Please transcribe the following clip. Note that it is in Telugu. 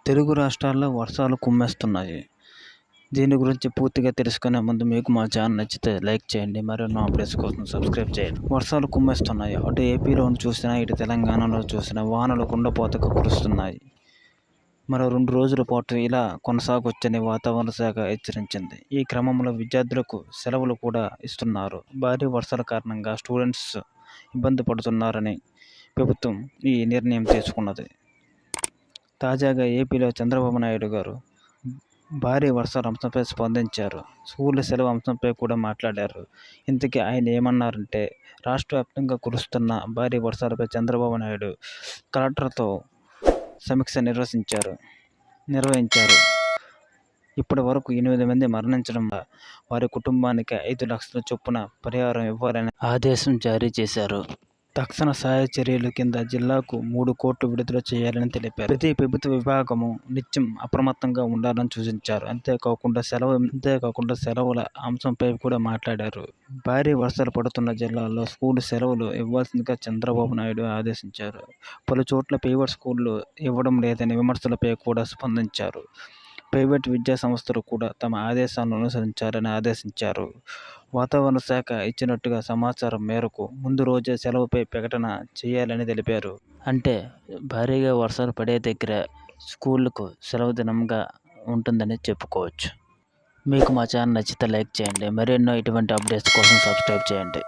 తెలుగు రాష్ట్రాల్లో వర్షాలు కుమ్మేస్తున్నాయి. దీని గురించి పూర్తిగా తెలుసుకునే ముందు మీకు మా ఛానల్ నచ్చితే లైక్ చేయండి. మరెన్నో అప్డేట్స్ కోసం సబ్స్క్రైబ్ చేయండి. వర్షాలు కుమ్మేస్తున్నాయి. అటు ఏపీలో చూసినా, ఇటు తెలంగాణలో చూసినా వానలు కుండపోతగా కురుస్తున్నాయి. మరో 2 రోజుల పాటు ఇలా కొనసాగొచ్చని వాతావరణ శాఖ హెచ్చరించింది. ఈ క్రమంలో విద్యార్థులకు సెలవులు కూడా ఇస్తున్నారు. భారీ వర్షాల కారణంగా స్టూడెంట్స్ ఇబ్బంది పడుతున్నారని ప్రభుత్వం ఈ నిర్ణయం తీసుకున్నది. తాజాగా ఏపీలో చంద్రబాబు నాయుడు గారు భారీ వర్షాల అంశంపై స్పందించారు. స్కూళ్ళ సెలవు అంశంపై కూడా మాట్లాడారు. ఇంతకీ ఆయన ఏమన్నారంటే, రాష్ట్ర వ్యాప్తంగా కురుస్తున్న భారీ వర్షాలపై చంద్రబాబు నాయుడు కలెక్టర్తో సమీక్ష నిర్వహించారు. ఇప్పటి వరకు 8 మంది మరణించడం, వారి కుటుంబానికి 5 లక్షల చొప్పున పరిహారం ఇవ్వాలని ఆదేశం జారీ చేశారు. తక్షణ సహాయ చర్యల కింద జిల్లాకు 3 కోట్లు విడుదల చేయాలని తెలిపారు. ప్రతి ప్రభుత్వ విభాగము నిత్యం అప్రమత్తంగా ఉండాలని సూచించారు. అంతేకాకుండా సెలవుల అంశంపై కూడా మాట్లాడారు. భారీ వర్షాలు పడుతున్న జిల్లాల్లో స్కూల్ సెలవులు ఇవ్వాల్సిందిగా చంద్రబాబు నాయుడు ఆదేశించారు. పలు చోట్ల ప్రైవేట్ స్కూళ్లు ఇవ్వడం లేదని విమర్శలపై కూడా స్పందించారు. ప్రైవేట్ విద్యా సంస్థలు కూడా తమ ఆదేశాలను అనుసరించాలని ఆదేశించారు. వాతావరణ శాఖ ఇచ్చినట్టుగా సమాచారం మేరకు ముందు రోజే సెలవుపై ప్రకటన చేయాలని తెలిపారు. అంటే భారీగా వర్షాలు పడే దగ్గర స్కూళ్లకు సెలవు దినంగా ఉంటుందని చెప్పుకోవచ్చు. మీకు మా ఛానల్ నచ్చితే లైక్ చేయండి. మరెన్నో ఇటువంటి అప్డేట్స్ కోసం సబ్స్క్రైబ్ చేయండి.